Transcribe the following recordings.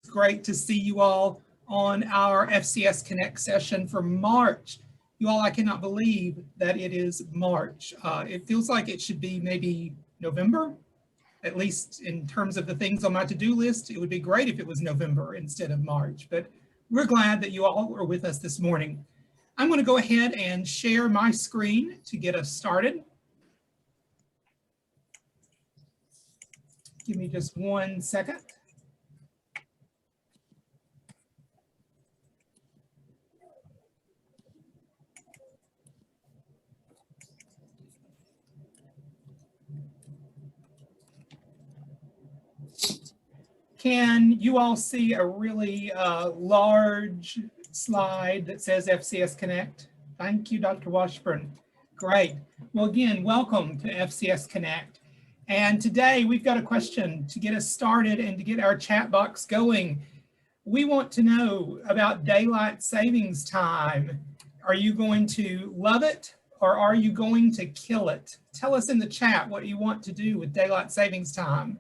great to see you all on our FCS Connect session for March. You all, I cannot believe that it is March. It feels like it should be maybe November, at least in terms of the things on my to-do list. It would be great if it was November instead of March, but we're glad that you all are with us this morning. I'm going to go ahead and share my screen to get us started. Give me just 1 second. Can you all see a really large slide that says FCS Connect? Thank you, Dr. Washburn. Great. Well, again, welcome to FCS Connect. And today we've got a question to get us started and to get our chat box going. We want to know about daylight savings time. Are you going to love it or are you going to kill it? Tell us in the chat what you want to do with daylight savings time.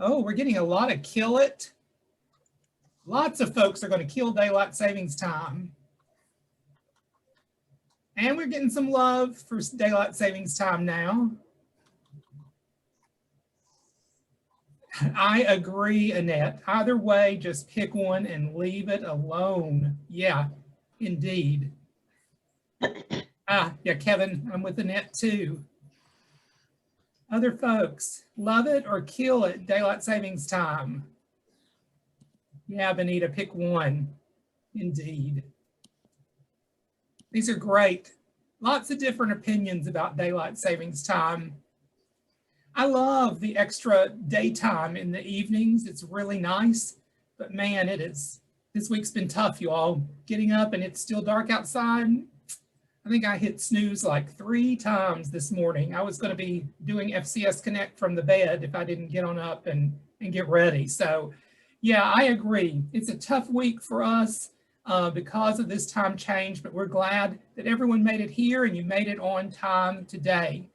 Oh, we're getting a lot of kill it. Lots of folks are going to kill daylight savings time. And we're getting some love for daylight savings time now. I agree, Annette. Either way, just pick one and leave it alone. Yeah, indeed. Yeah, Kevin, I'm with Annette too. Other folks, love it or kill it, daylight savings time? Yeah, Benita, pick one. Indeed. These are great. Lots of different opinions about daylight savings time. I love the extra daytime in the evenings. It's really nice, but man, this week's been tough, you all. Getting up and it's still dark outside. I think I hit snooze like 3 times this morning. I was going to be doing FCS Connect from the bed if I didn't get on up and get ready. So yeah, I agree. It's a tough week for us because of this time change, but we're glad that everyone made it here and you made it on time today.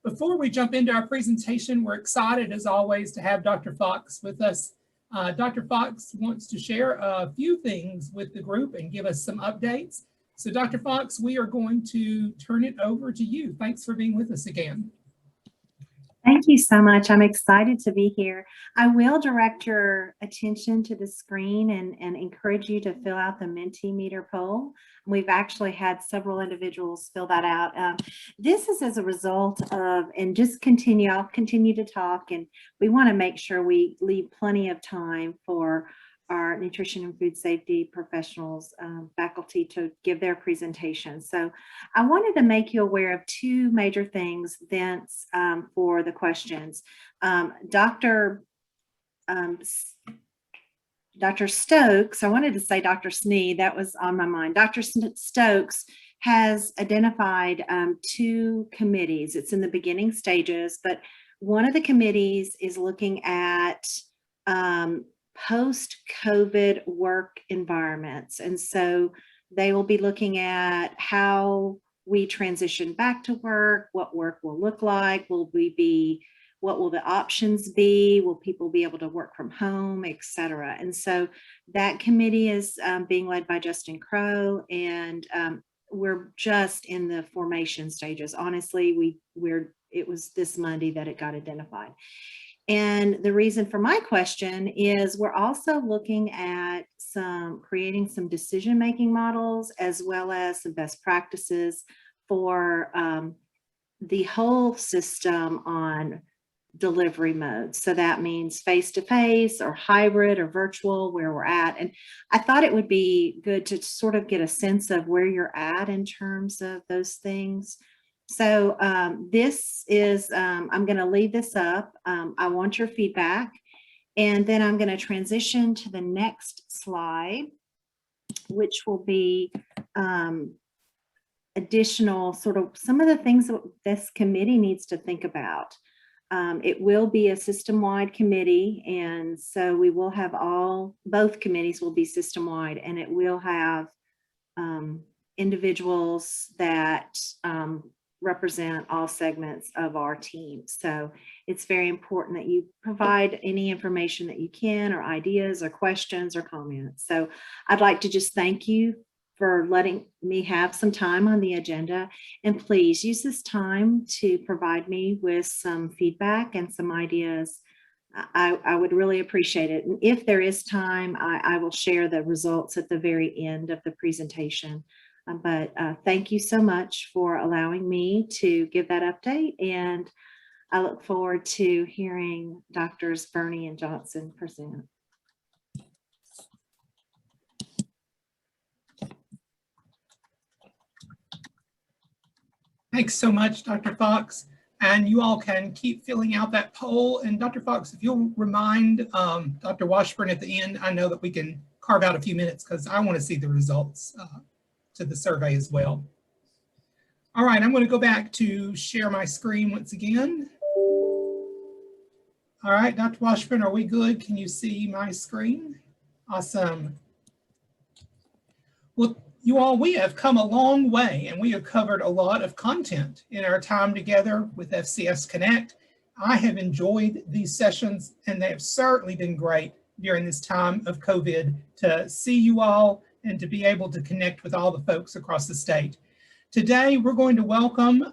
Before we jump into our presentation, we're excited as always to have Dr. Fox with us. Dr. Fox wants to share a few things with the group and give us some updates. So Dr. Fox, we are going to turn it over to you. Thanks for being with us again. Thank you so much. I'm excited to be here. I will direct your attention to the screen and encourage you to fill out the Mentimeter poll. We've actually had several individuals fill that out. This is as a result of, and just continue, I'll continue to talk, and we want to make sure we leave plenty of time for our nutrition and food safety professionals, faculty to give their presentation. So I wanted to make you aware of 2 major things thence for the questions. Dr. Stokes, I wanted to say Dr. Snee, that was on my mind. Dr. Stokes has identified 2 committees. It's in the beginning stages, but one of the committees is looking at post-COVID work environments. And so they will be looking at how we transition back to work will look like, what will the options be, will people be able to work from home, etc. And so that committee is being led by Justin Crow, and we're just in the formation stages. Honestly, it was this Monday that it got identified. And the reason for my question is we're also looking at creating some decision-making models as well as some best practices for the whole system on delivery modes. So that means face-to-face or hybrid or virtual, where we're at. And I thought it would be good to sort of get a sense of where you're at in terms of those things. So this is, I'm going to leave this up. I want your feedback. And then I'm going to transition to the next slide, which will be additional sort of some of the things that this committee needs to think about. It will be a system-wide committee, and so we will have both committees will be system-wide, and it will have individuals that represent all segments of our team. So it's very important that you provide any information that you can, or ideas or questions or comments. So I'd like to just thank you for letting me have some time on the agenda. And please use this time to provide me with some feedback and some ideas. I would really appreciate it. And if there is time, I will share the results at the very end of the presentation. But thank you so much for allowing me to give that update. And I look forward to hearing Drs. Burney and Johnson present. Thanks so much, Dr. Fox. And you all can keep filling out that poll. And Dr. Fox, if you'll remind Dr. Washburn at the end, I know that we can carve out a few minutes because I want to see the results to the survey as well. All right, I'm going to go back to share my screen once again. All right, Dr. Washburn, are we good? Can you see my screen? Awesome. Well, you all, we have come a long way and we have covered a lot of content in our time together with FCS Connect. I have enjoyed these sessions and they have certainly been great during this time of COVID to see you all and to be able to connect with all the folks across the state. Today, we're going to welcome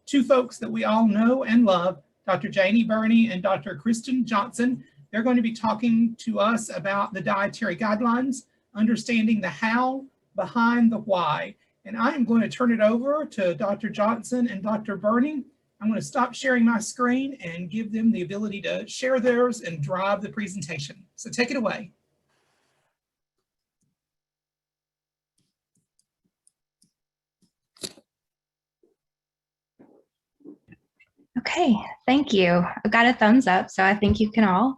two folks that we all know and love, Dr. Janie Burney and Dr. Kristen Johnson. They're going to be talking to us about the dietary guidelines, understanding the how behind the why. And I am going to turn it over to Dr. Johnson and Dr. Burney. I'm going to stop sharing my screen and give them the ability to share theirs and drive the presentation. So take it away. Okay, thank you. I've got a thumbs up, so I think you can all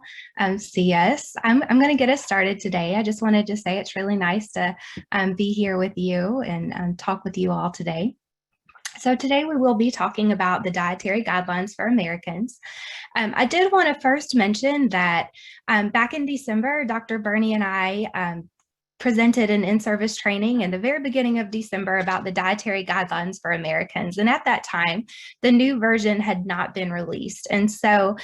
see us. I'm going to get us started today. I just wanted to say it's really nice to be here with you and talk with you all today. So today we will be talking about the dietary guidelines for Americans. I did want to first mention that back in December, Dr. Burney and I presented an in-service training in the very beginning of December about the dietary guidelines for Americans. And at that time, the new version had not been released. And so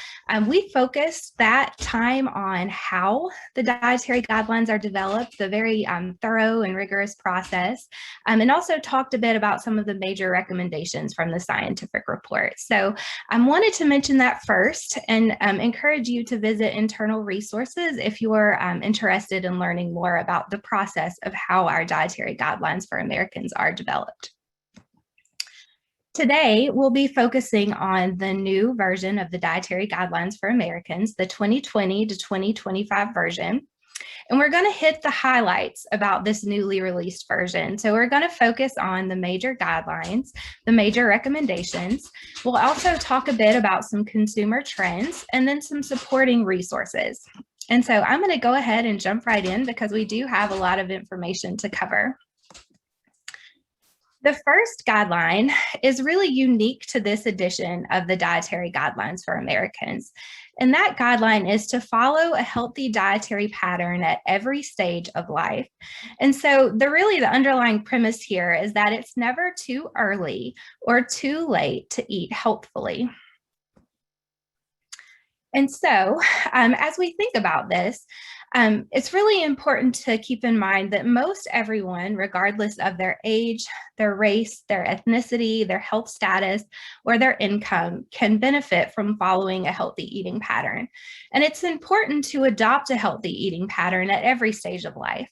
we focused that time on how the dietary guidelines are developed, the very thorough and rigorous process, and also talked a bit about some of the major recommendations from the scientific report. So I wanted to mention that first and encourage you to visit internal resources if you're interested in learning more about the process of how our dietary guidelines for Americans are developed. Today, we'll be focusing on the new version of the dietary guidelines for Americans, the 2020 to 2025 version. And we're going to hit the highlights about this newly released version. So we're going to focus on the major guidelines, the major recommendations. We'll also talk a bit about some consumer trends and then some supporting resources. And so I'm going to go ahead and jump right in because we do have a lot of information to cover. The first guideline is really unique to this edition of the Dietary Guidelines for Americans. And that guideline is to follow a healthy dietary pattern at every stage of life. And so the underlying premise here is that it's never too early or too late to eat healthfully. And so as we think about this, it's really important to keep in mind that most everyone, regardless of their age, their race, their ethnicity, their health status, or their income, can benefit from following a healthy eating pattern. And it's important to adopt a healthy eating pattern at every stage of life.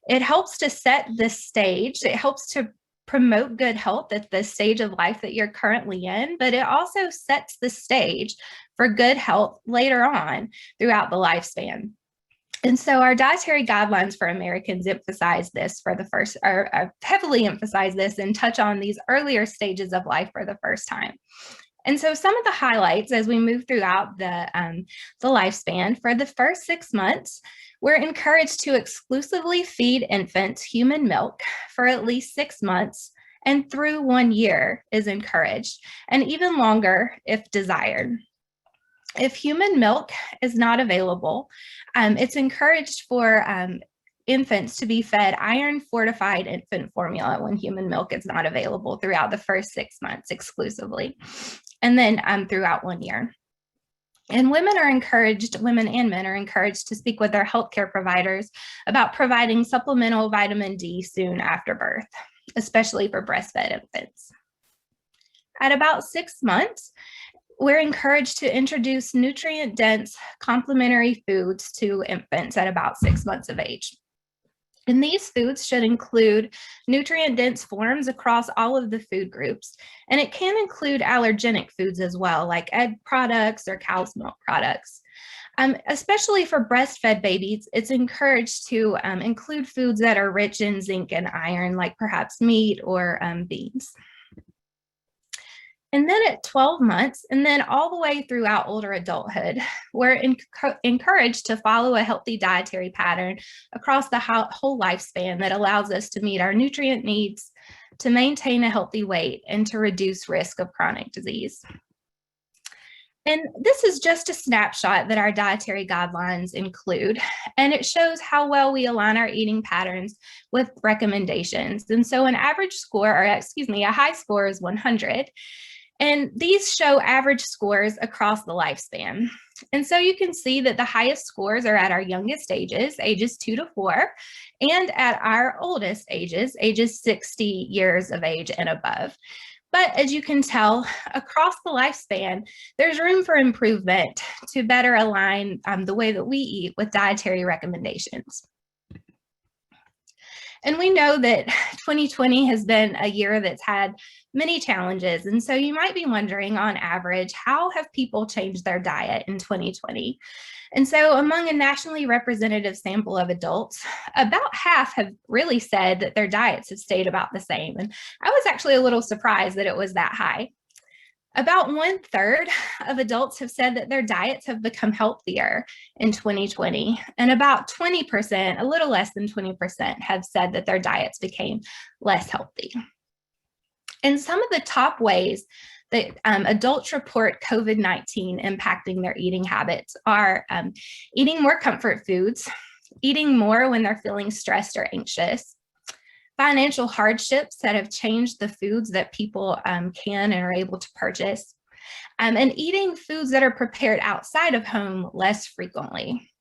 It helps to set the stage. It helps to promote good health at the stage of life that you're currently in, but it also sets the stage for good health later on throughout the lifespan. And so our dietary guidelines for Americans emphasize this heavily emphasize this and touch on these earlier stages of life for the first time. And so some of the highlights as we move throughout the lifespan, for the first 6 months, we're encouraged to exclusively feed infants human milk for at least 6 months, and through 1 year is encouraged, and even longer if desired. If human milk is not available, it's encouraged for infants to be fed iron fortified infant formula when human milk is not available throughout the first 6 months exclusively, and then throughout 1 year. And women and men are encouraged to speak with their healthcare providers about providing supplemental vitamin D soon after birth, especially for breastfed infants. At about 6 months, we're encouraged to introduce nutrient-dense complementary foods to infants at about 6 months of age. And these foods should include nutrient-dense forms across all of the food groups. And it can include allergenic foods as well, like egg products or cow's milk products. Especially for breastfed babies, it's encouraged to include foods that are rich in zinc and iron, like perhaps meat or beans. And then at 12 months, and then all the way throughout older adulthood, we're encouraged to follow a healthy dietary pattern across the whole lifespan that allows us to meet our nutrient needs, to maintain a healthy weight, and to reduce risk of chronic disease. And this is just a snapshot that our dietary guidelines include, and it shows how well we align our eating patterns with recommendations. And so an average score, or excuse me, a high score is 100. And these show average scores across the lifespan. And so you can see that the highest scores are at our youngest ages, ages 2 to 4, and at our oldest ages, ages 60 years of age and above. But as you can tell, across the lifespan, there's room for improvement to better align the way that we eat with dietary recommendations. And we know that 2020 has been a year that's had many challenges. And so you might be wondering, on average, how have people changed their diet in 2020? And so among a nationally representative sample of adults, about half have really said that their diets have stayed about the same. And I was actually a little surprised that it was that high. About 1/3 of adults have said that their diets have become healthier in 2020, and about 20%, a little less than 20%, have said that their diets became less healthy. And some of the top ways that adults report COVID-19 impacting their eating habits are eating more comfort foods, eating more when they're feeling stressed or anxious, financial hardships that have changed the foods that people can and are able to purchase, and eating foods that are prepared outside of home less frequently.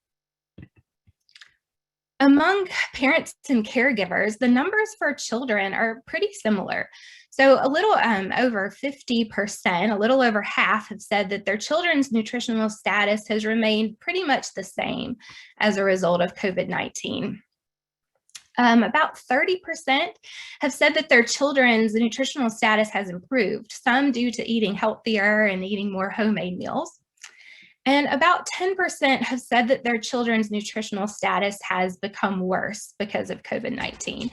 Among parents and caregivers, the numbers for children are pretty similar. So a little over 50%, a little over half, have said that their children's nutritional status has remained pretty much the same as a result of COVID-19. About 30% have said that their children's nutritional status has improved, some due to eating healthier and eating more homemade meals. And about 10% have said that their children's nutritional status has become worse because of COVID-19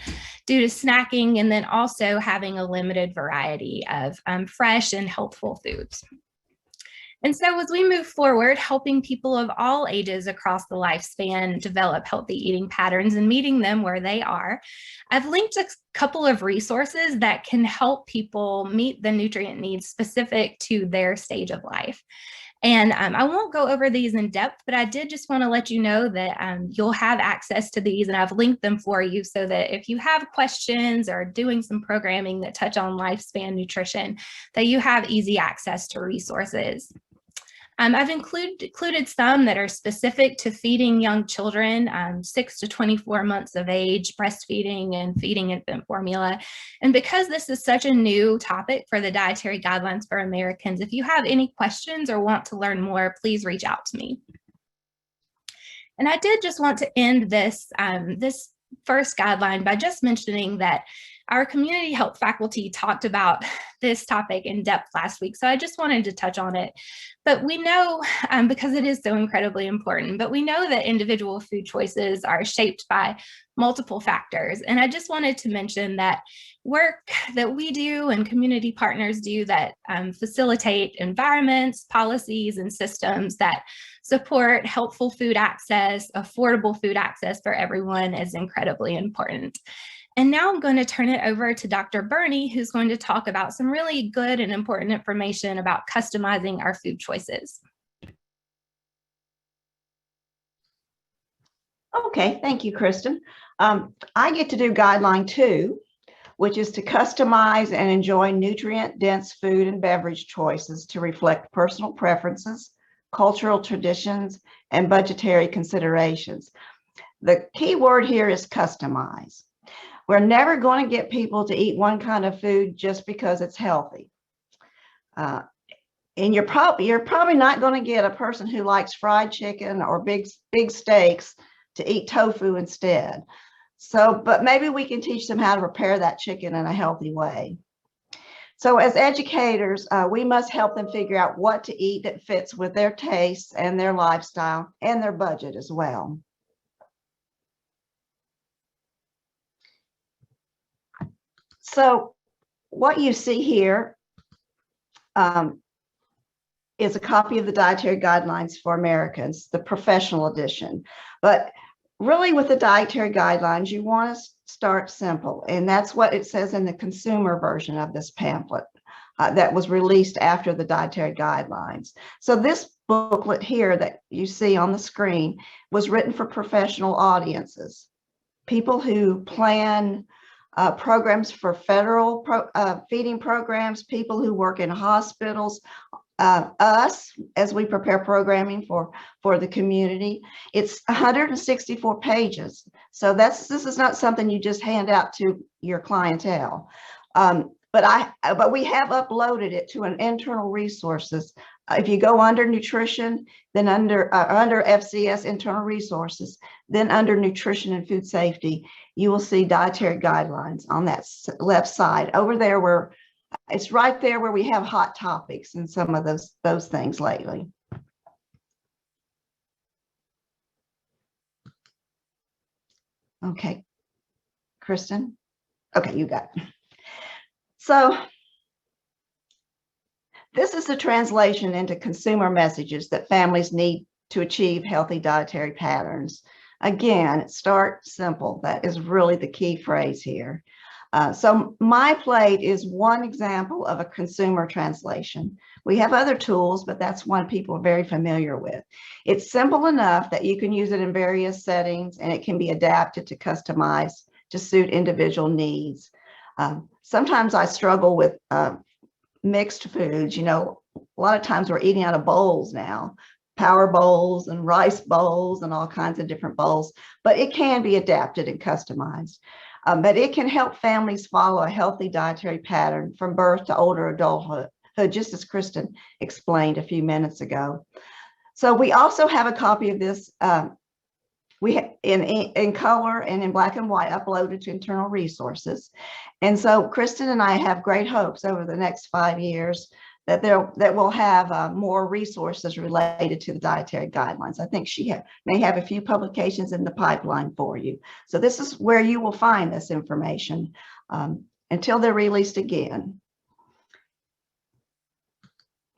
due to snacking and then also having a limited variety of fresh and healthful foods. And so as we move forward, helping people of all ages across the lifespan develop healthy eating patterns and meeting them where they are, I've linked a couple of resources that can help people meet the nutrient needs specific to their stage of life. And I won't go over these in depth, but I did just want to let you know that you'll have access to these, and I've linked them for you so that if you have questions or doing some programming that touch on lifespan nutrition, that you have easy access to resources. I've included some that are specific to feeding young children, 6 to 24 months of age, breastfeeding and feeding infant formula. And because this is such a new topic for the Dietary Guidelines for Americans, if you have any questions or want to learn more, please reach out to me. And I did just want to end this, this first guideline by just mentioning that our community health faculty talked about this topic in depth last week, so I just wanted to touch on it. But we know, because it is so incredibly important, but we know that individual food choices are shaped by multiple factors. And I just wanted to mention that work that we do and community partners do that facilitate environments, policies, and systems that support helpful food access, affordable food access for everyone is incredibly important. And now I'm going to turn it over to Dr. Burney, who's going to talk about some really good and important information about customizing our food choices. Okay, thank you, Kristen. I get to do guideline 2, which is to customize and enjoy nutrient-dense food and beverage choices to reflect personal preferences, cultural traditions, and budgetary considerations. The key word here is customize. We're never going to get people to eat one kind of food just because it's healthy. And you're probably not going to get a person who likes fried chicken or big steaks to eat tofu instead. So, but maybe we can teach them how to prepare that chicken in a healthy way. So as educators, we must help them figure out what to eat that fits with their tastes and their lifestyle and their budget as well. So what you see here is a copy of the Dietary Guidelines for Americans, the professional edition. But really with the Dietary Guidelines, you want to start simple. And that's what it says in the consumer version of this pamphlet that was released after the Dietary Guidelines. So this booklet here that you see on the screen was written for professional audiences, people who plan programs for federal feeding programs, people who work in hospitals, us as we prepare programming for the community. It's 164 pages. So this is not something you just hand out to your clientele. But we have uploaded it to an internal resources. If you go under nutrition, then under FCS internal resources, then under nutrition and food safety, you will see dietary guidelines on that left side over there where it's right there where we have hot topics and some of those things lately. Okay, Kristen. Okay, you got it. So this is the translation into consumer messages that families need to achieve healthy dietary patterns. Again, start simple. That is really the key phrase here. So My Plate is one example of a consumer translation. We have other tools, but that's one people are very familiar with. It's simple enough that you can use it in various settings, and it can be adapted to customize to suit individual needs. Sometimes I struggle with mixed foods. You know, a lot of times we're eating out of bowls now, power bowls and rice bowls and all kinds of different bowls, but it can be adapted and customized. But it can help families follow a healthy dietary pattern from birth to older adulthood, just as Kristen explained a few minutes ago. So we also have a copy of this in color and in black and white uploaded to internal resources. And so Kristen and I have great hopes over the next 5 years that we'll have more resources related to the dietary guidelines. I think she may have a few publications in the pipeline for you. So this is where you will find this information until they're released again.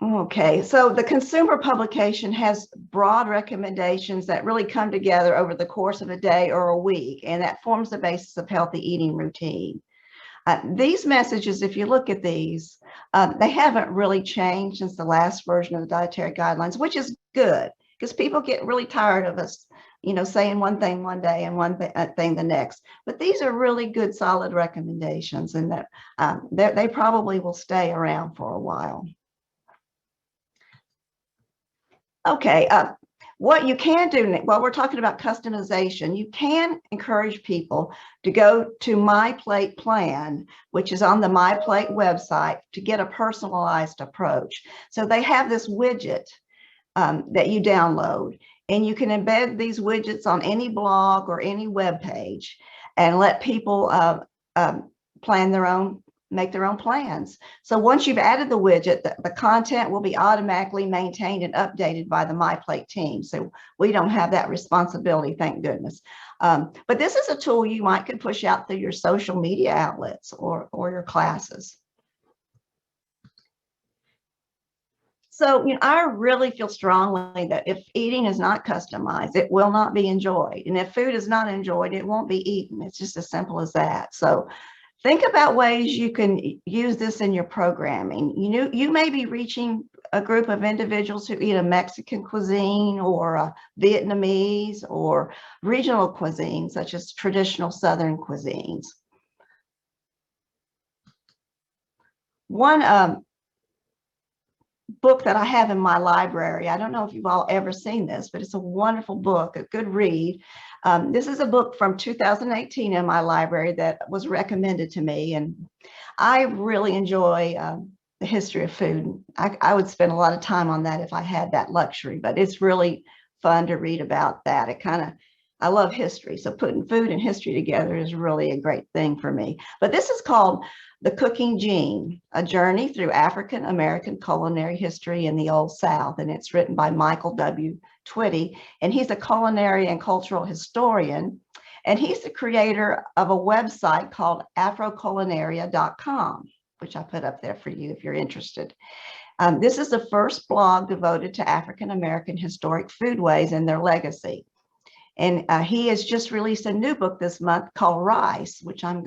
Okay, so the consumer publication has broad recommendations that really come together over the course of a day or a week, and that forms the basis of healthy eating routine. These messages, if you look at these, they haven't really changed since the last version of the dietary guidelines, which is good because people get really tired of us, you know, saying one thing one day and one thing the next. But these are really good, solid recommendations, and that they probably will stay around for a while. Okay, what you can do while we're talking about customization, you can encourage people to go to My Plate Plan, which is on the My Plate website, to get a personalized approach. So they have this widget that you download, and you can embed these widgets on any blog or any web page and let people make their own plans. So once you've added the widget, the content will be automatically maintained and updated by the My Plate team. So we don't have that responsibility, thank goodness. But this is a tool you could push out through your social media outlets or your classes. So, you know, I really feel strongly that if eating is not customized, it will not be enjoyed. And if food is not enjoyed, it won't be eaten. It's just as simple as that. So think about ways you can use this in your programming. You may be reaching a group of individuals who eat a Mexican cuisine or a Vietnamese or regional cuisine, such as traditional Southern cuisines. One book that I have in my library, I don't know if you've all ever seen this, but it's a wonderful book, a good read. This is a book from 2018 in my library that was recommended to me, and I really enjoy the history of food. I would spend a lot of time on that if I had that luxury, but it's really fun to read about that. I love history, so putting food and history together is really a great thing for me. But this is called The Cooking Gene, A Journey Through African American Culinary History in the Old South, and it's written by Michael W. Twitty, and he's a culinary and cultural historian, and he's the creator of a website called afroculinaria.com, which I put up there for you if you're interested. This is the first blog devoted to African American historic foodways and their legacy. And he has just released a new book this month called Rice, which I've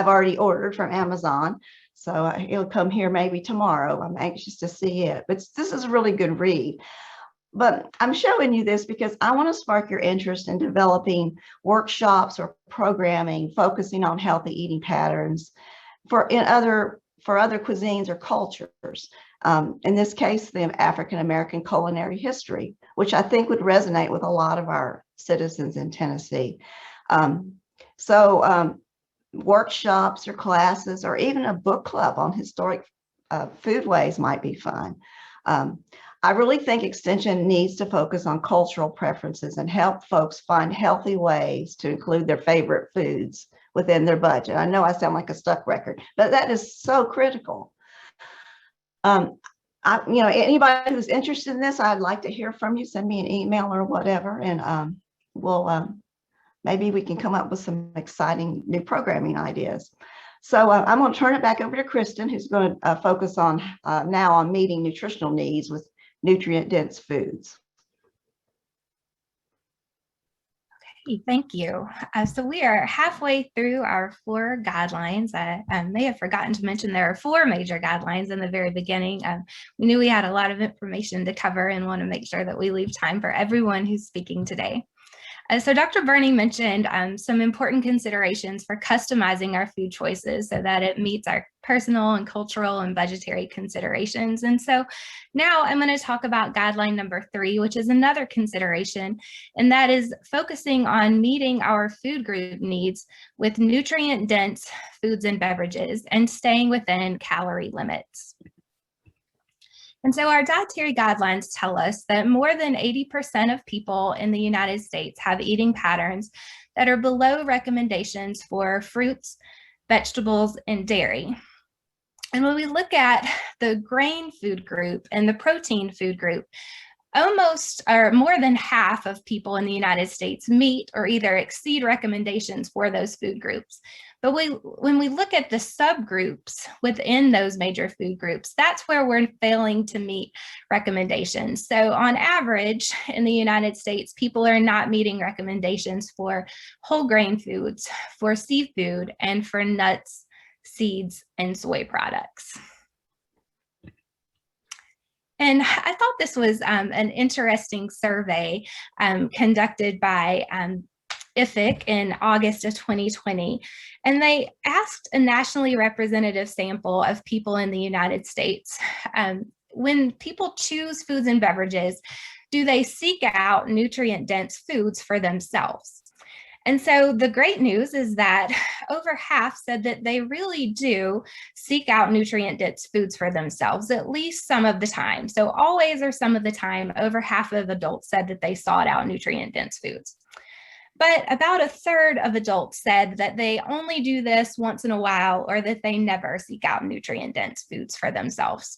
already ordered from Amazon. So it'll come here maybe tomorrow. I'm anxious to see it, but this is a really good read. But I'm showing you this because I want to spark your interest in developing workshops or programming focusing on healthy eating patterns for other cuisines or cultures. In this case, the African American culinary history, which I think would resonate with a lot of our citizens in Tennessee. Workshops or classes or even a book club on historic foodways might be fun. I really think Extension needs to focus on cultural preferences and help folks find healthy ways to include their favorite foods within their budget. I know I sound like a stuck record, but that is so critical. Anybody who's interested in this, I'd like to hear from you. Send me an email or whatever, and maybe we can come up with some exciting new programming ideas. So I'm going to turn it back over to Kristen, who's going to focus on now on meeting nutritional needs with nutrient-dense foods. Thank you. So we are halfway through our 4 guidelines. I may have forgotten to mention there are 4 major guidelines in the very beginning. We knew we had a lot of information to cover and want to make sure that we leave time for everyone who's speaking today. So Dr. Burney mentioned some important considerations for customizing our food choices so that it meets our personal and cultural and budgetary considerations. And so now I'm going to talk about guideline number 3, which is another consideration, and that is focusing on meeting our food group needs with nutrient-dense foods and beverages and staying within calorie limits. And so our dietary guidelines tell us that more than 80% of people in the United States have eating patterns that are below recommendations for fruits, vegetables, and dairy. And when we look at the grain food group and the protein food group, almost or more than half of people in the United States meet or either exceed recommendations for those food groups. But when we look at the subgroups within those major food groups, that's where we're failing to meet recommendations. So on average, in the United States, people are not meeting recommendations for whole grain foods, for seafood, and for nuts, seeds, and soy products. And I thought this was an interesting survey conducted by IFIC in August of 2020. And they asked a nationally representative sample of people in the United States, when people choose foods and beverages, do they seek out nutrient-dense foods for themselves? And so the great news is that over half said that they really do seek out nutrient-dense foods for themselves, at least some of the time. So always or some of the time, over half of adults said that they sought out nutrient-dense foods. But about a third of adults said that they only do this once in a while or that they never seek out nutrient-dense foods for themselves.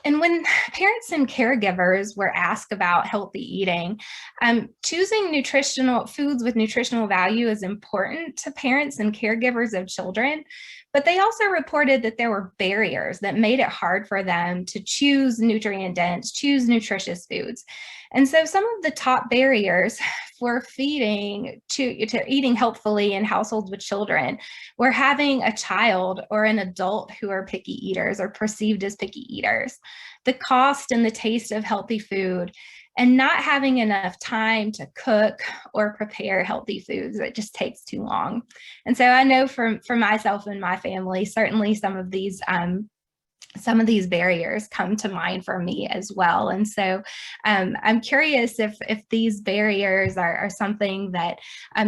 And when parents and caregivers were asked about healthy eating, choosing nutritional foods with nutritional value is important to parents and caregivers of children, but they also reported that there were barriers that made it hard for them to choose nutrient-dense, choose nutritious foods. And so some of the top barriers we're feeding to eating healthfully in households with children, we're having a child or an adult who are picky eaters or perceived as picky eaters. The cost and the taste of healthy food, and not having enough time to cook or prepare healthy foods. It just takes too long. And so I know for myself and my family, certainly some of these barriers come to mind for me as well. And so I'm curious if these barriers are something that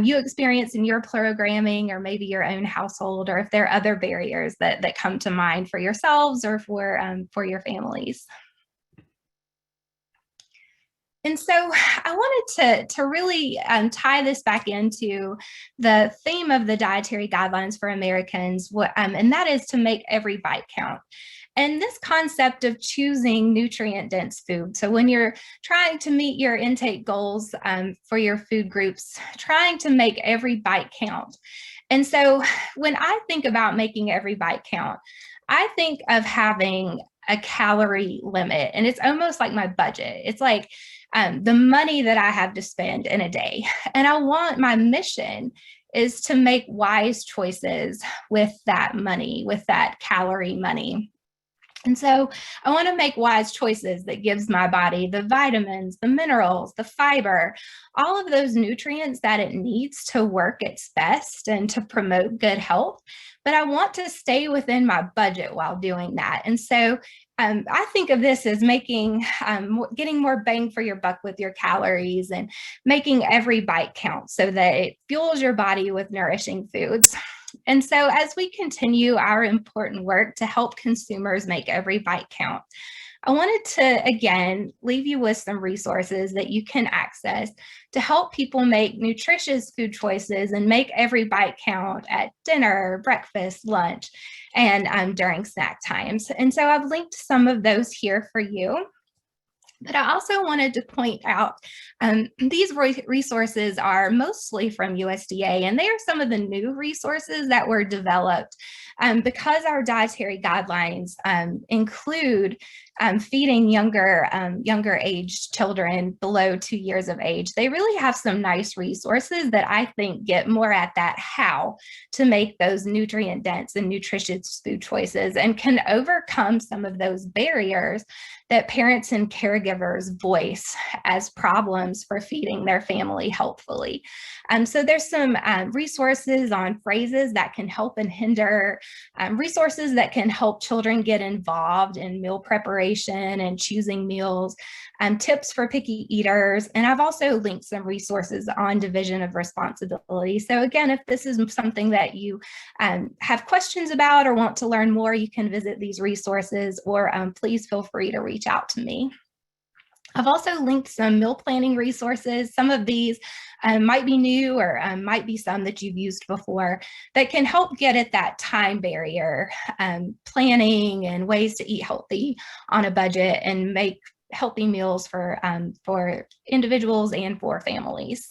you experience in your programming or maybe your own household, or if there are other barriers that come to mind for yourselves or for your families. And so I wanted to really tie this back into the theme of the Dietary Guidelines for Americans, and that is to make every bite count. And this concept of choosing nutrient-dense food. So when you're trying to meet your intake goals for your food groups, trying to make every bite count. And so when I think about making every bite count, I think of having a calorie limit, and it's almost like my budget. It's like the money that I have to spend in a day. And my mission is to make wise choices with that money, with that calorie money. And so I want to make wise choices that gives my body the vitamins, the minerals, the fiber, all of those nutrients that it needs to work its best and to promote good health. But I want to stay within my budget while doing that. And so I think of this as getting more bang for your buck with your calories and making every bite count so that it fuels your body with nourishing foods. And so as we continue our important work to help consumers make every bite count, I wanted to, again, leave you with some resources that you can access to help people make nutritious food choices and make every bite count at dinner, breakfast, lunch, and during snack times. And so I've linked some of those here for you. But I also wanted to point out these resources are mostly from USDA, and they are some of the new resources that were developed because our dietary guidelines include feeding younger aged children below 2 years of age. They really have some nice resources that I think get more at that how to make those nutrient dense and nutritious food choices and can overcome some of those barriers that parents and caregivers voice as problems for feeding their family healthfully. So there's some resources on phrases that can help and hinder, resources that can help children get involved in meal preparation and choosing meals, tips for picky eaters. And I've also linked some resources on division of responsibility. So again, if this is something that you have questions about or want to learn more, you can visit these resources, or please feel free to reach out to me. I've also linked some meal planning resources. Some of these might be new or might be some that you've used before that can help get at that time barrier, planning and ways to eat healthy on a budget and make healthy meals for individuals and for families.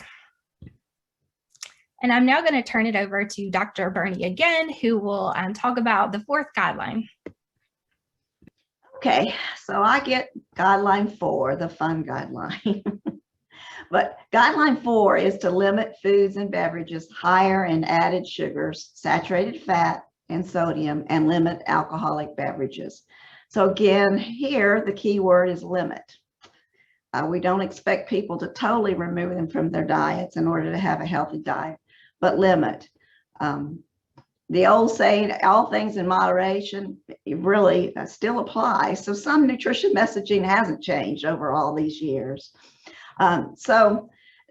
And I'm now going to turn it over to Dr. Burney again, who will talk about the fourth guideline. Okay, so I get guideline 4, the fun guideline. But guideline 4 is to limit foods and beverages higher in added sugars, saturated fat, and sodium, and limit alcoholic beverages. So again, here the key word is limit. We don't expect people to totally remove them from their diets in order to have a healthy diet, but limit. The old saying, all things in moderation, really still applies. So some nutrition messaging hasn't changed over all these years. So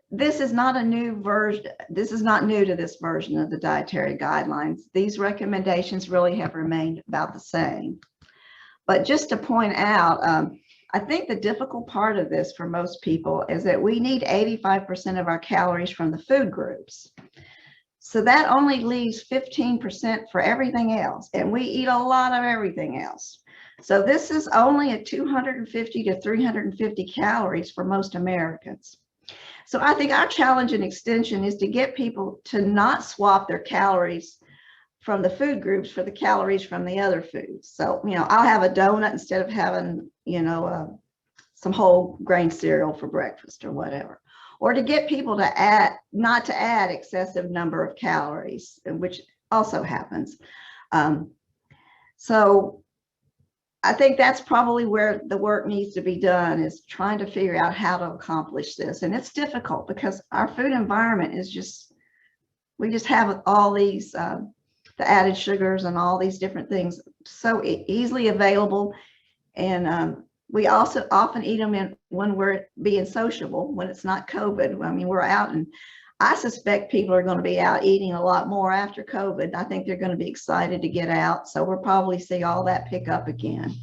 this is not a new version. This is not new to this version of the dietary guidelines. These recommendations really have remained about the same. But just to point out, I think the difficult part of this for most people is that we need 85% of our calories from the food groups. So that only leaves 15% for everything else. And we eat a lot of everything else. So this is only at 250 to 350 calories for most Americans. So I think our challenge in extension is to get people to not swap their calories from the food groups for the calories from the other foods. So, I'll have a donut instead of having, some whole grain cereal for breakfast or whatever. or to get people to not to add excessive number of calories, which also happens. So I think that's probably where the work needs to be done, is trying to figure out how to accomplish this. And it's difficult because our food environment is just, we just have all these, the added sugars and all these different things so easily available. And we also often eat them when we're being sociable, when it's not COVID. I mean, we're out, and I suspect people are going to be out eating a lot more after COVID. I think they're going to be excited to get out. So we'll probably see all that pick up again.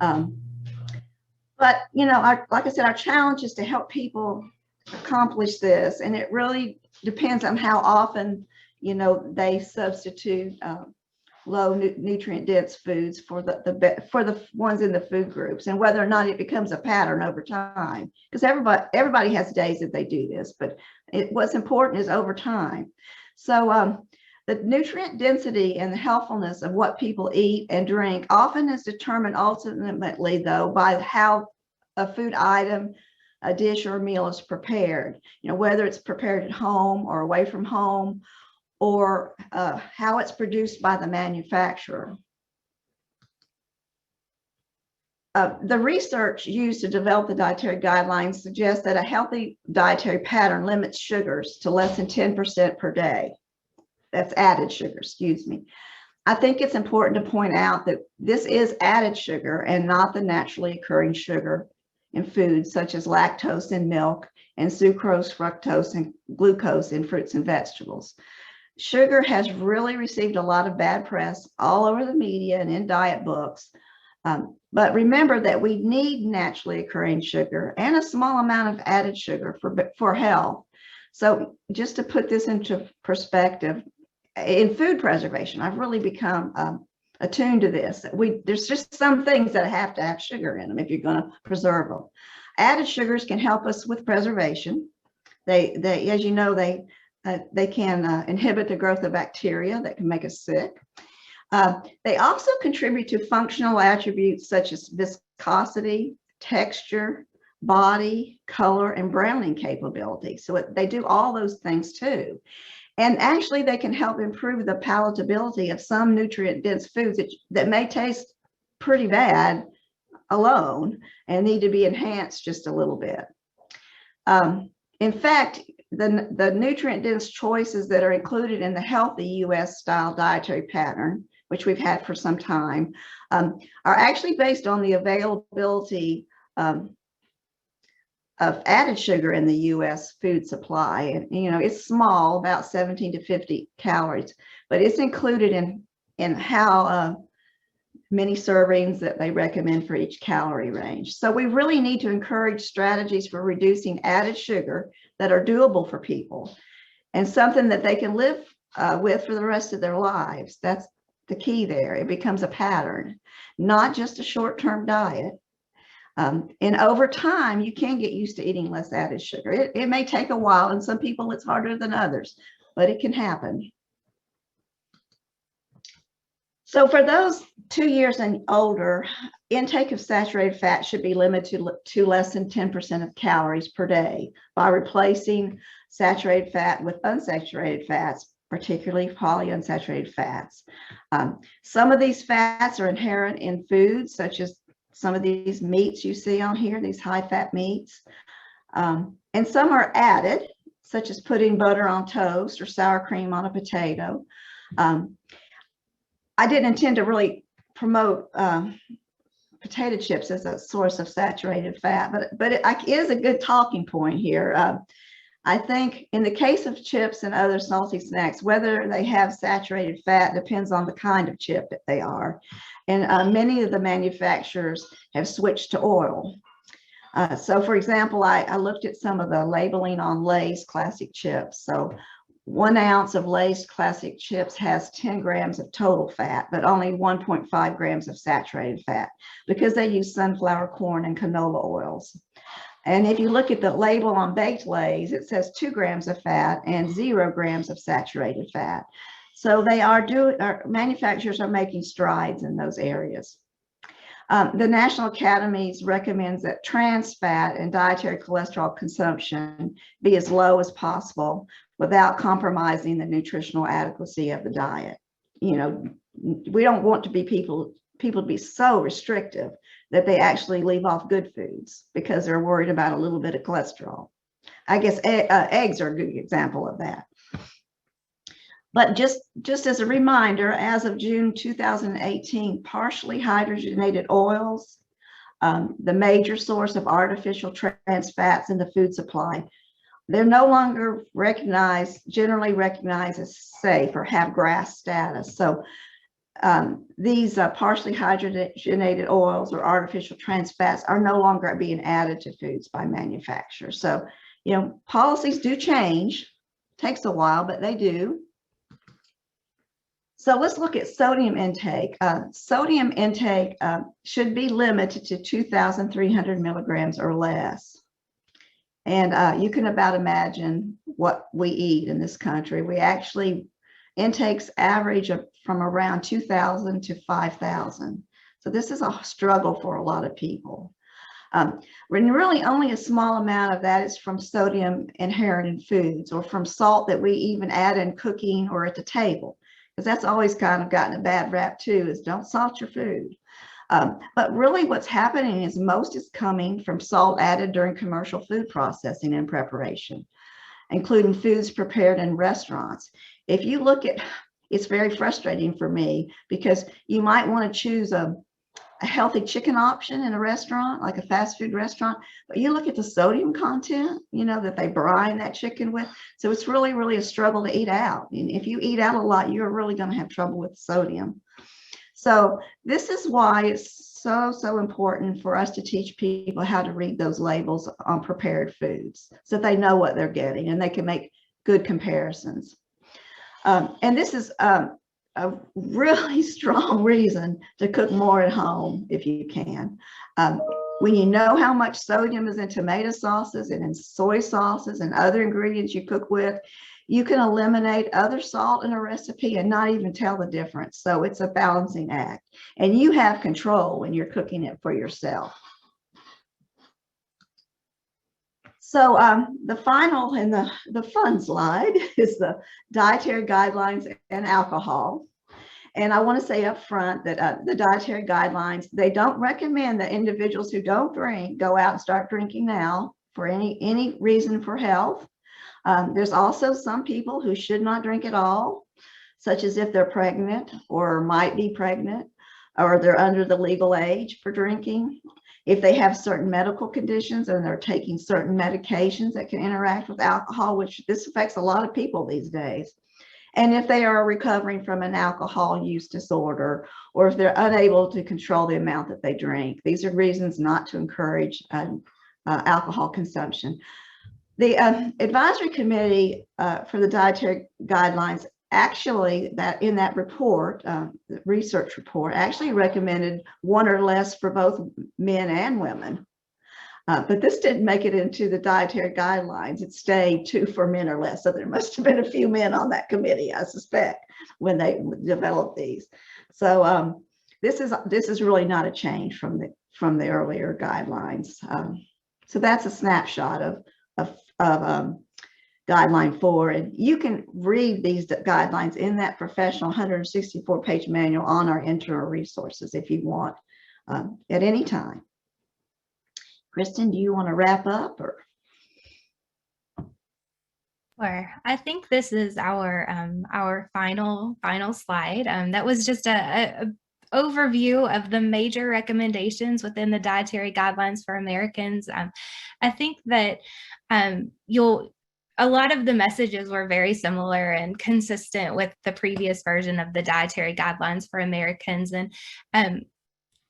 But, you know, like I said, our challenge is to help people accomplish this. And it really depends on how often, you know, they substitute low nutrient dense foods for the ones in the food groups, and whether or not it becomes a pattern over time, because everybody has days that they do this, but what's important is over time. So the nutrient density and the healthfulness of what people eat and drink often is determined ultimately, though, by how a food item, a dish or a meal is prepared, you know, whether it's prepared at home or away from home, or how it's produced by the manufacturer. The research used to develop the dietary guidelines suggests that a healthy dietary pattern limits sugars to less than 10% per day. That's added sugar, excuse me. I think it's important to point out that this is added sugar and not the naturally occurring sugar in foods such as lactose in milk and sucrose, fructose, and glucose in fruits and vegetables. Sugar has really received a lot of bad press all over the media and in diet books. But remember that we need naturally occurring sugar and a small amount of added sugar for health. So just to put this into perspective, in food preservation, I've really become attuned to this. There's just some things that have to have sugar in them if you're going to preserve them. Added sugars can help us with preservation. They as you know, they can inhibit the growth of bacteria that can make us sick. They also contribute to functional attributes such as viscosity, texture, body, color, and browning capability. So they do all those things too. And actually, they can help improve the palatability of some nutrient-dense foods that may taste pretty bad alone and need to be enhanced just a little bit. In fact, the nutrient-dense choices that are included in the healthy U.S.-style dietary pattern, which we've had for some time, are actually based on the availability of added sugar in the U.S. food supply. And, you know, it's small, about 17 to 50 calories, but it's included in how many servings that they recommend for each calorie range. So we really need to encourage strategies for reducing added sugar that are doable for people and something that they can live with for the rest of their lives. That's the key there. It becomes a pattern, not just a short-term diet. And over time, you can get used to eating less added sugar. It may take a while, and some people it's harder than others, but it can happen. So for those 2 years and older, intake of saturated fat should be limited to less than 10% of calories per day by replacing saturated fat with unsaturated fats, particularly polyunsaturated fats. Some of these fats are inherent in foods, such as some of these meats you see on here, these high-fat meats. And some are added, such as putting butter on toast or sour cream on a potato. I didn't intend to really promote potato chips as a source of saturated fat, but it is a good talking point here. I think in the case of chips and other salty snacks, whether they have saturated fat depends on the kind of chip that they are. And many of the manufacturers have switched to oil. So for example, I looked at some of the labeling on Lay's classic chips. So 1 ounce of Lay's classic chips has 10 grams of total fat, but only 1.5 grams of saturated fat because they use sunflower, corn, and canola oils. And if you look at the label on baked Lay's, it says 2 grams of fat and 0 grams of saturated fat. So they manufacturers are making strides in those areas. The National Academies recommends that trans fat and dietary cholesterol consumption be as low as possible without compromising the nutritional adequacy of the diet. You know, we don't want to be people to be so restrictive that they actually leave off good foods because they're worried about a little bit of cholesterol. I guess eggs are a good example of that. But just as a reminder, as of June 2018, partially hydrogenated oils, the major source of artificial trans fats in the food supply, they're no longer generally recognized as safe or have GRAS status. So these partially hydrogenated oils or artificial trans fats are no longer being added to foods by manufacturers. So, you know, policies do change. Takes a while, but they do. So let's look at sodium intake. Sodium intake should be limited to 2,300 milligrams or less. And you can about imagine what we eat in this country. We actually, intakes average from around 2,000 to 5,000. So this is a struggle for a lot of people. When really only a small amount of that is from sodium inherent in foods or from salt that we even add in cooking or at the table. Because that's always kind of gotten a bad rap too, is don't salt your food. But really what's happening is most is coming from salt added during commercial food processing and preparation, including foods prepared in restaurants. If you look at, it's very frustrating for me because you might want to choose a healthy chicken option in a restaurant, like a fast food restaurant, but you look at the sodium content, you know, that they brine that chicken with. So it's really, really a struggle to eat out. And if you eat out a lot, you're really going to have trouble with sodium. So this is why it's so important for us to teach people how to read those labels on prepared foods so they know what they're getting and they can make good comparisons. And this is a really strong reason to cook more at home if you can. When you know how much sodium is in tomato sauces and in soy sauces and other ingredients you cook with, you can eliminate other salt in a recipe and not even tell the difference. So it's a balancing act, and you have control when you're cooking it for yourself. So the final and the fun slide is the dietary guidelines and alcohol. And I want to say up front that the dietary guidelines, they don't recommend that individuals who don't drink go out and start drinking now for any reason for health. There's also some people who should not drink at all, such as if they're pregnant or might be pregnant, or they're under the legal age for drinking. If they have certain medical conditions and they're taking certain medications that can interact with alcohol, which this affects a lot of people these days. And if they are recovering from an alcohol use disorder, or if they're unable to control the amount that they drink. These are reasons not to encourage alcohol consumption. The advisory committee for the dietary guidelines actually, that in that report, the research report, actually recommended 1 or less for both men and women. But this didn't make it into the dietary guidelines. It stayed 2 for men or less. So there must have been a few men on that committee, I suspect, when they developed these. So this is really not a change from the earlier guidelines. So that's a snapshot of guideline 4, and you can read these guidelines in that professional 164-page manual on our internal resources if you want at any time. Kristen, do you want to wrap up? Or? Sure. I think this is our final slide. That was just a overview of the major recommendations within the dietary guidelines for Americans. I think that a lot of the messages were very similar and consistent with the previous version of the dietary guidelines for Americans. And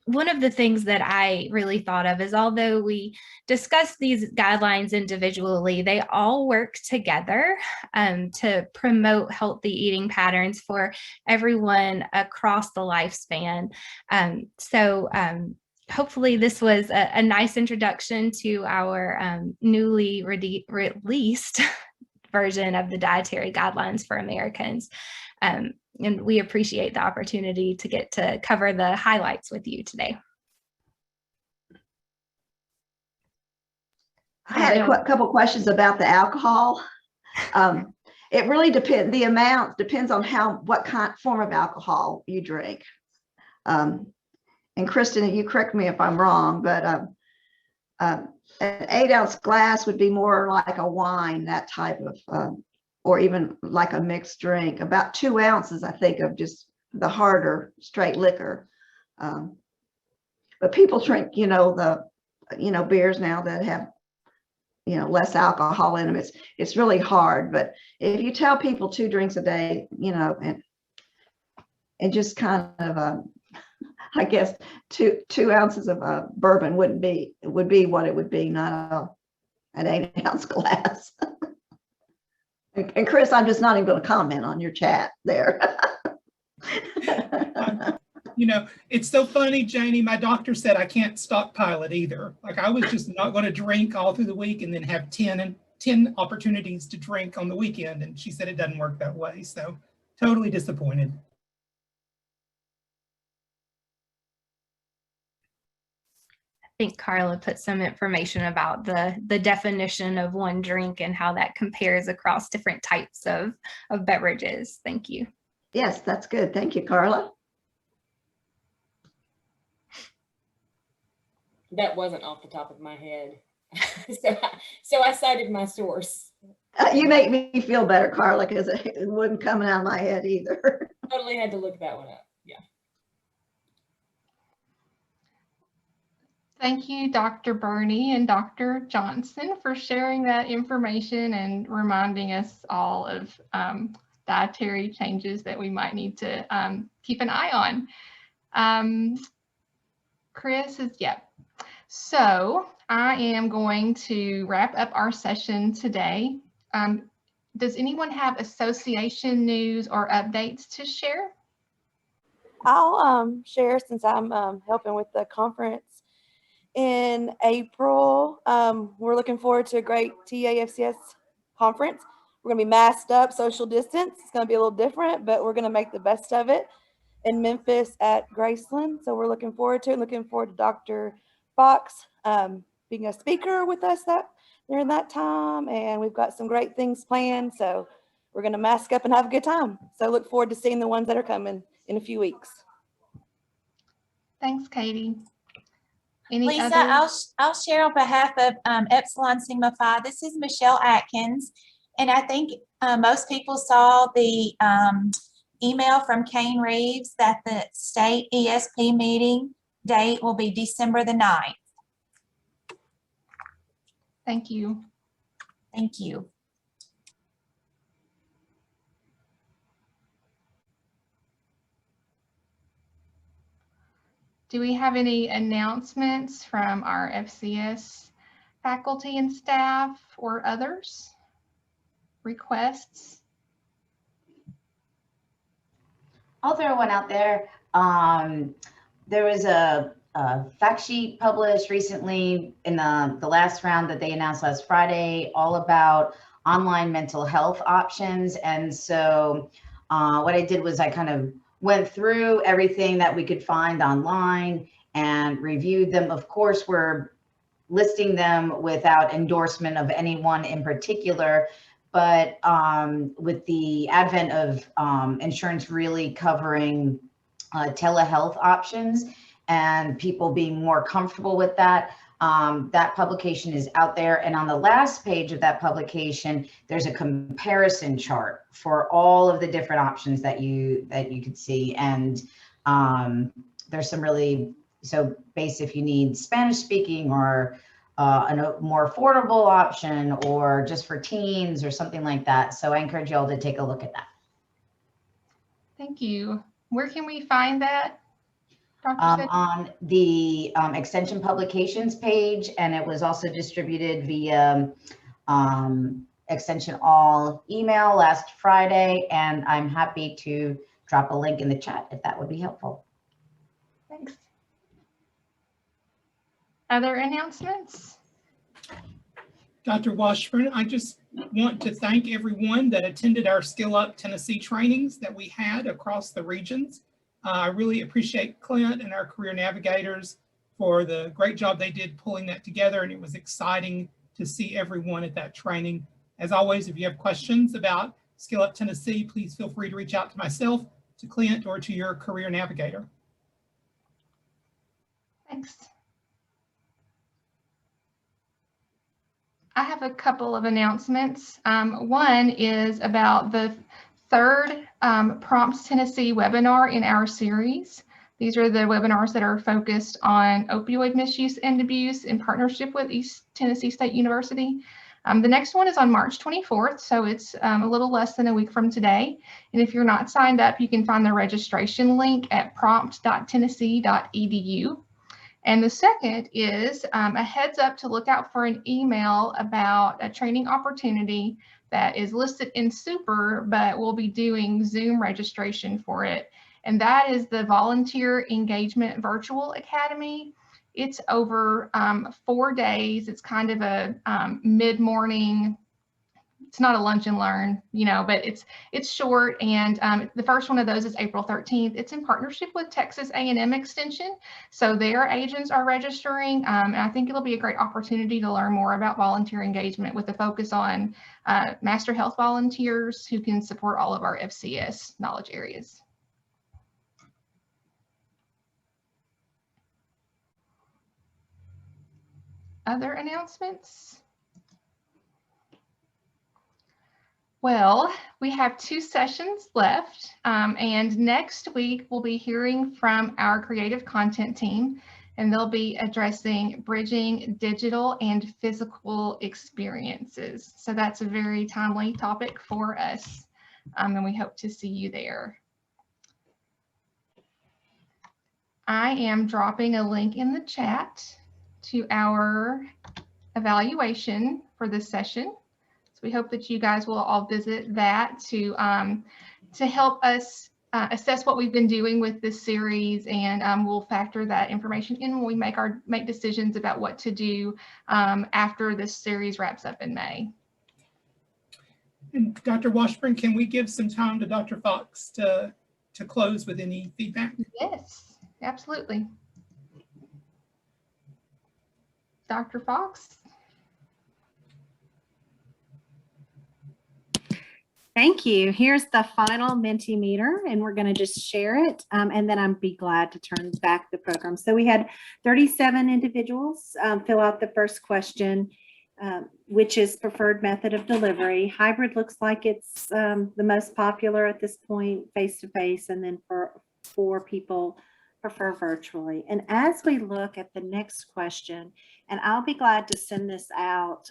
one of the things that I really thought of is, although we discuss these guidelines individually, they all work together to promote healthy eating patterns for everyone across the lifespan. Hopefully this was a nice introduction to our newly released version of the dietary guidelines for Americans. And we appreciate the opportunity to get to cover the highlights with you today. I had a couple questions about the alcohol. It really depends. The amount depends on what kind form of alcohol you drink. And Kristen, you correct me if I'm wrong, but an 8-ounce glass would be more like a wine, that type of, or even like a mixed drink. About 2 ounces, I think, of just the harder straight liquor. But people drink, beers now that have, less alcohol in them. It's really hard. But if you tell people 2 drinks a day, and just kind of, I guess 2 ounces of bourbon would be what it would be, not an 8-ounce glass. And Chris, I'm just not even going to comment on your chat there. It's so funny, Janie. My doctor said I can't stockpile it either. Like, I was just not going to drink all through the week and then have 10 opportunities to drink on the weekend. And she said it doesn't work that way. So totally disappointed. I think Carla put some information about the definition of one drink and how that compares across different types of beverages. Thank you. Yes, that's good. Thank you, Carla. That wasn't off the top of my head. So I cited my source. You make me feel better, Carla, because it wasn't coming out of my head either. Totally had to look that one up. Yeah. Thank you, Dr. Burney and Dr. Johnson, for sharing that information and reminding us all of dietary changes that we might need to keep an eye on. Chris is, yeah. So I am going to wrap up our session today. Does anyone have association news or updates to share? I'll share, since I'm helping with the conference in April. We're looking forward to a great FCS conference. We're going to be masked up, social distance. It's going to be a little different, but we're going to make the best of it in Memphis at Graceland. So we're looking forward to it. Looking forward to Dr. Fox being a speaker with us during that time. And we've got some great things planned. So we're going to mask up and have a good time. So look forward to seeing the ones that are coming in a few weeks. Thanks, Katie. Lisa, I'll share on behalf of Epsilon Sigma Phi. This is Michelle Atkins, and I think most people saw the email from Kane Reeves that the state ESP meeting date will be December the 9th. Thank you. Thank you. Do we have any announcements from our FCS faculty and staff or others? Requests? I'll throw one out there. There was a fact sheet published recently in the last round that they announced last Friday, all about online mental health options. And so what I did was I kind of went through everything that we could find online and reviewed them. Of course, we're listing them without endorsement of anyone in particular, but with the advent of insurance really covering telehealth options and people being more comfortable with that, that publication is out there. And on the last page of that publication, there's a comparison chart for all of the different options that you could see. And there's some really, so based if you need Spanish speaking or a more affordable option or just for teens or something like that. So I encourage you all to take a look at that. Thank you. Where can we find that? On the extension publications page, and it was also distributed via extension all email last Friday, and I'm happy to drop a link in the chat if that would be helpful. Thanks. Other announcements? Dr. Washburn, I just want to thank everyone that attended our Skill Up Tennessee trainings that we had across the regions. I really appreciate Clint and our career navigators for the great job they did pulling that together, and it was exciting to see everyone at that training. As always, if you have questions about Skill Up Tennessee, please feel free to reach out to myself, to Clint, or to your career navigator. Thanks. I have a couple of announcements. One is about the third Prompt Tennessee webinar in our series. These are the webinars that are focused on opioid misuse and abuse in partnership with East Tennessee State University. The next one is on March 24th, so it's a little less than a week from today. And if you're not signed up, you can find the registration link at prompt.tennessee.edu. And the second is a heads up to look out for an email about a training opportunity that is listed in Super, but we'll be doing Zoom registration for it. And that is the Volunteer Engagement Virtual Academy. It's over 4 days. It's kind of a mid-morning. It's not a lunch and learn, you know, but it's short. And the first one of those is April 13th. It's in partnership with Texas A&M Extension. So their agents are registering. And I think it'll be a great opportunity to learn more about volunteer engagement with a focus on master health volunteers who can support all of our FCS knowledge areas. Other announcements? Well, we have 2 sessions left, and next week we'll be hearing from our creative content team, and they'll be addressing bridging digital and physical experiences. So that's a very timely topic for us, and we hope to see you there. I am dropping a link in the chat to our evaluation for this session. So we hope that you guys will all visit that to help us assess what we've been doing with this series, and we'll factor that information in when we make decisions about what to do after this series wraps up in May. And Dr. Washburn, can we give some time to Dr. Fox to close with any feedback? Yes, absolutely. Dr. Fox? Thank you. Here's the final Mentimeter, and we're going to just share it, and then I'd be glad to turn back the program. So we had 37 individuals fill out the first question, which is preferred method of delivery. Hybrid looks like it's the most popular at this point, face-to-face, and then for 4 people prefer virtually. And as we look at the next question, and I'll be glad to send this out,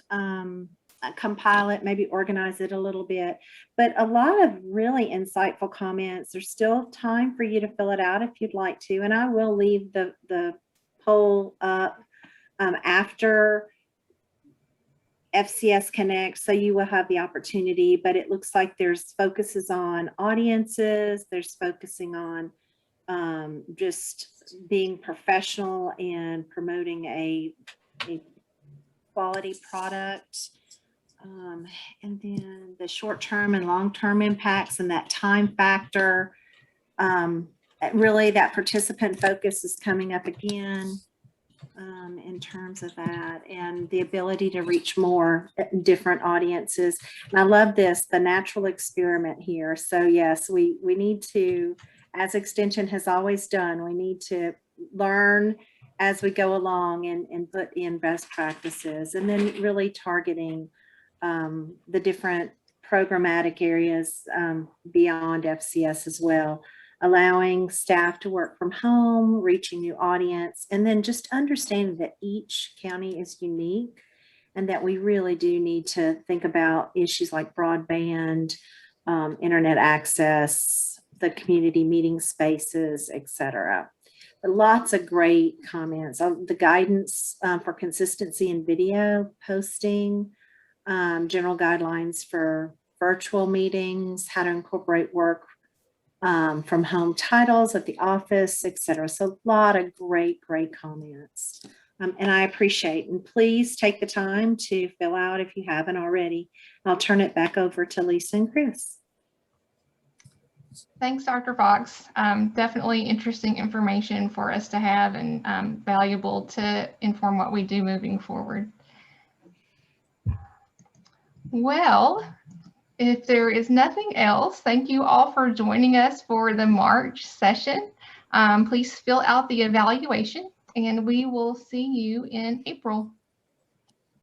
compile it, maybe organize it a little bit, but a lot of really insightful comments. There's still time for you to fill it out if you'd like to, and I will leave the poll up after FCS Connect, so you will have the opportunity. But it looks like there's focuses on audiences, there's focusing on just being professional and promoting a quality product. And then the short-term and long-term impacts and that time factor. Really that participant focus is coming up again in terms of that, and the ability to reach more different audiences. And I love this, the natural experiment here. So yes, we need to, as Extension has always done, we need to learn as we go along and put in best practices, and then really targeting the different programmatic areas beyond FCS as well, allowing staff to work from home, reaching new audience, and then just understanding that each county is unique and that we really do need to think about issues like broadband, internet access, the community meeting spaces, etc. Lots of great comments on the guidance for consistency in video posting, general guidelines for virtual meetings, how to incorporate work from home titles at the office, etc. So a lot of great comments. And I appreciate, and please take the time to fill out if you haven't already. I'll turn it back over to Lisa and Chris. Thanks, Dr. Fox. Definitely interesting information for us to have, and valuable to inform what we do moving forward. Well, if there is nothing else, thank you all for joining us for the March session. Please fill out the evaluation and we will see you in April.